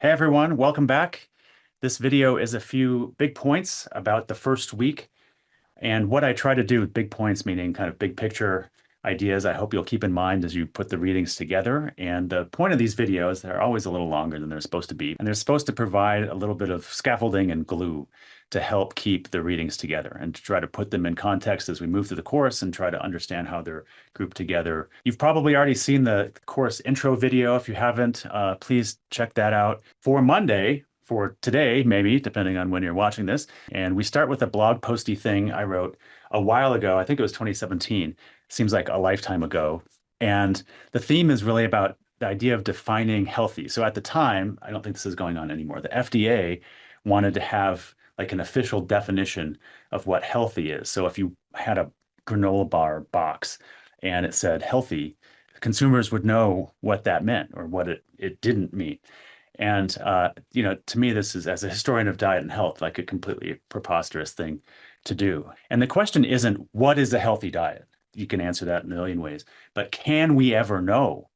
Hey everyone, welcome back. This video is a few big points about the first week and what I try to do with big points, meaning kind of big picture ideas. I hope you'll keep in mind as you put the readings together. And the point of these videos, they're always a little longer than they're supposed to be. And they're supposed to provide a little bit of scaffolding and glue to help keep the readings together and to try to put them in context as we move through the course and try to understand how they're grouped together. You've probably already seen the course intro video. If you haven't, please check that out. For Monday, for today, maybe, depending on when you're watching this. And we start with a blog posty thing I wrote a while ago. I think it was 2017. Seems like a lifetime ago. And the theme is really about the idea of defining healthy. So at the time, I don't think this is going on anymore. The FDA wanted to have like an official definition of what healthy is. So if you had a granola bar box and it said healthy, consumers would know what that meant or what it didn't mean. And to me, this is, as a historian of diet and health, like a completely preposterous thing to do. And the question isn't what is a healthy diet? You can answer that in a million ways, but can we ever know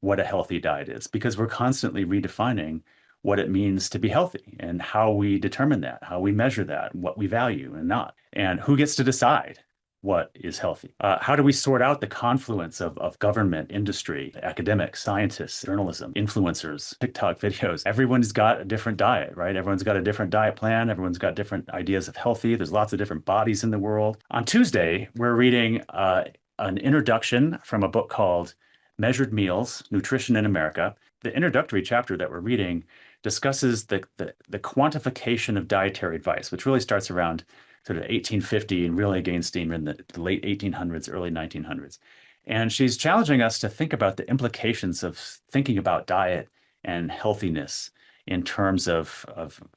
what a healthy diet is? Because we're constantly redefining what it means to be healthy and how we determine that, how we measure that, what we value and not, and who gets to decide what is healthy. How do we sort out the confluence of government, industry, academics, scientists, journalism, influencers, TikTok videos? Everyone's got a different diet, right? Everyone's got a different diet plan. Everyone's got different ideas of healthy. There's lots of different bodies in the world. On Tuesday, we're reading an introduction from a book called Measured Meals, Nutrition in America. The introductory chapter that we're reading discusses the quantification of dietary advice, which really starts around sort of 1850 and really gained steam in the late 1800s, early 1900s. And she's challenging us to think about the implications of thinking about diet and healthiness in terms of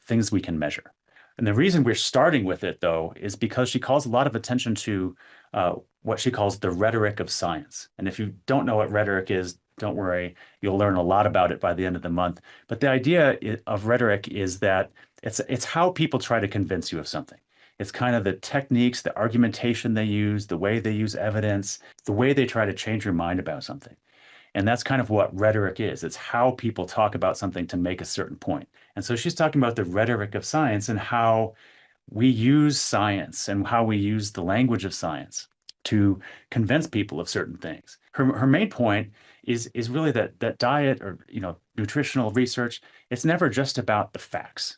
things we can measure. And the reason we're starting with it, though, is because she calls a lot of attention to what she calls the rhetoric of science. And if you don't know what rhetoric is, don't worry, you'll learn a lot about it by the end of the month. But the idea of rhetoric is that it's how people try to convince you of something. It's kind of the techniques, the argumentation they use, the way they use evidence, the way they try to change your mind about something. And that's kind of what rhetoric is. It's how people talk about something to make a certain point. And so she's talking about the rhetoric of science and how we use science and how we use the language of science to convince people of certain things. Her main point is really that diet or nutritional research, it's never just about the facts,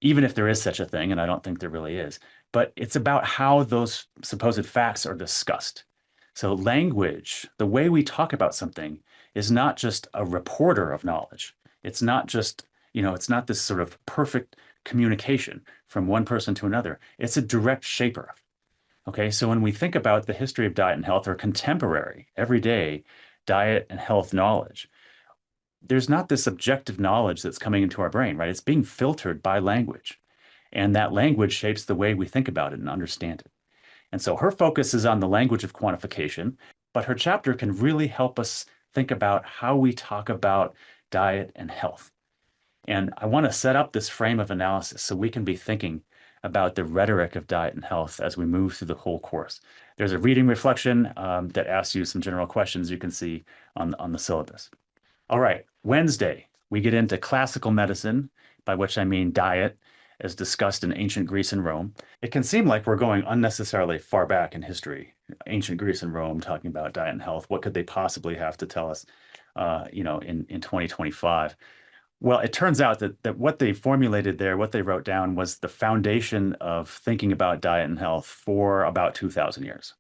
even if there is such a thing, and I don't think there really is, but it's about how those supposed facts are discussed. So language, the way we talk about something is not just a reporter of knowledge. It's not just, it's not this sort of perfect communication from one person to another. It's a direct shaper. Okay, so when we think about the history of diet and health or contemporary, everyday diet and health knowledge, there's not this objective knowledge that's coming into our brain, right? It's being filtered by language. And that language shapes the way we think about it and understand it. And so her focus is on the language of quantification, but her chapter can really help us think about how we talk about diet and health. And I want to set up this frame of analysis so we can be thinking about the rhetoric of diet and health as we move through the whole course. There's a reading reflection that asks you some general questions you can see on the syllabus. All right, Wednesday, we get into classical medicine, by which I mean diet, as discussed in ancient Greece and Rome. It can seem like we're going unnecessarily far back in history, ancient Greece and Rome, talking about diet and health. What could they possibly have to tell us, in 2025? Well, it turns out that what they formulated there, what they wrote down, was the foundation of thinking about diet and health for about 2,000 years.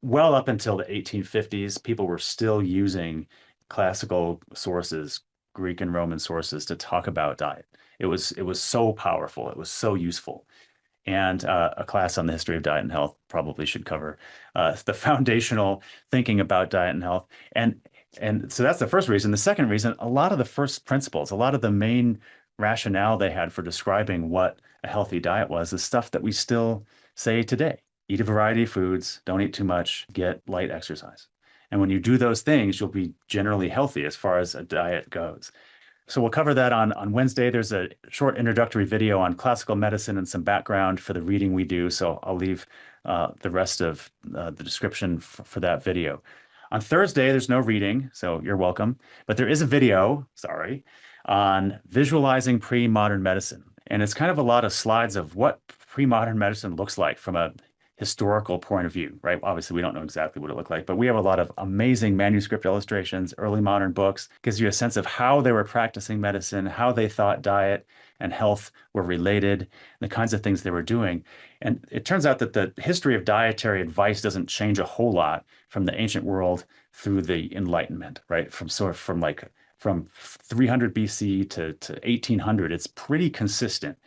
Well up until the 1850s, people were still using classical sources, Greek and Roman sources, to talk about diet. It was so powerful. It was so useful. And a class on the history of diet and health probably should cover the foundational thinking about diet and health. And so that's the first reason. The second reason, a lot of the first principles, a lot of the main rationale they had for describing what a healthy diet was, is stuff that we still say today. Eat a variety of foods, don't eat too much, get light exercise. And when you do those things, you'll be generally healthy as far as a diet goes. So we'll cover that on Wednesday. There's a short introductory video on classical medicine and some background for the reading we do. So I'll leave the rest of the description for that video. On Thursday, there's no reading, so you're welcome. But there is a video, sorry, on visualizing pre-modern medicine. And it's kind of a lot of slides of what pre-modern medicine looks like from a historical point of view, right? Obviously, we don't know exactly what it looked like, but we have a lot of amazing manuscript illustrations, early modern books, gives you a sense of how they were practicing medicine, how they thought diet and health were related, the kinds of things they were doing. And it turns out that the history of dietary advice doesn't change a whole lot from the ancient world through the Enlightenment, right? From 300 BC to 1800, it's pretty consistent.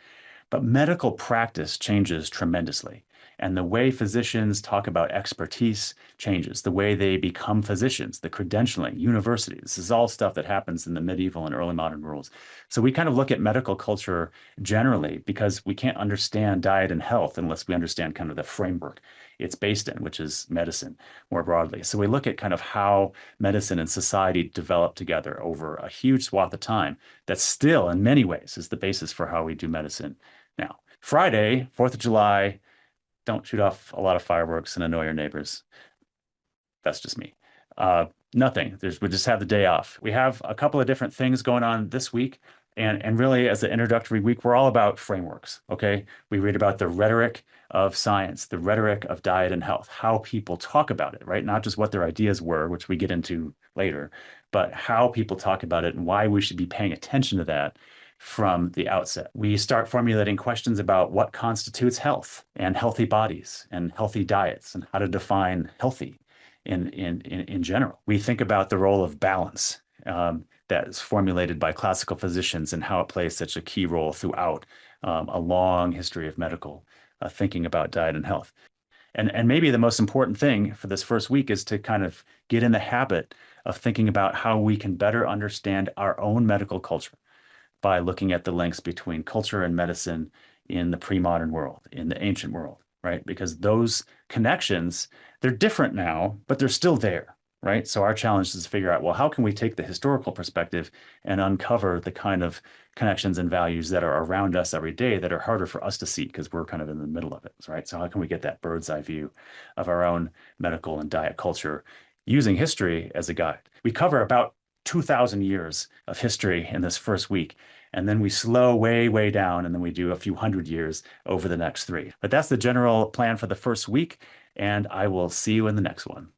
But medical practice changes tremendously. And the way physicians talk about expertise changes, the way they become physicians, the credentialing, university. This is all stuff that happens in the medieval and early modern worlds. So we kind of look at medical culture generally because we can't understand diet and health unless we understand kind of the framework it's based in, which is medicine more broadly. So we look at kind of how medicine and society developed together over a huge swath of time that still, in many ways, is the basis for how we do medicine now. Friday, 4th of July, don't shoot off a lot of fireworks and annoy your neighbors. That's just me. Nothing. We just have the day off. We have a couple of different things going on this week. And really, as an introductory week, we're all about frameworks. Okay. We read about the rhetoric of science, the rhetoric of diet and health, how people talk about it, right? Not just what their ideas were, which we get into later, but how people talk about it and why we should be paying attention to that from the outset. We start formulating questions about what constitutes health and healthy bodies and healthy diets and how to define healthy in general. We think about the role of balance that is formulated by classical physicians and how it plays such a key role throughout a long history of medical thinking about diet and health. And maybe the most important thing for this first week is to kind of get in the habit of thinking about how we can better understand our own medical culture by looking at the links between culture and medicine in the pre-modern world, in the ancient world, right? Because those connections, they're different now, but they're still there, right? So our challenge is to figure out, well, how can we take the historical perspective and uncover the kind of connections and values that are around us every day that are harder for us to see because we're kind of in the middle of it, right? So how can we get that bird's eye view of our own medical and diet culture using history as a guide? We cover about 2,000 years of history in this first week. And then we slow way, way down, and then we do a few hundred years over the next three. But that's the general plan for the first week, and I will see you in the next one.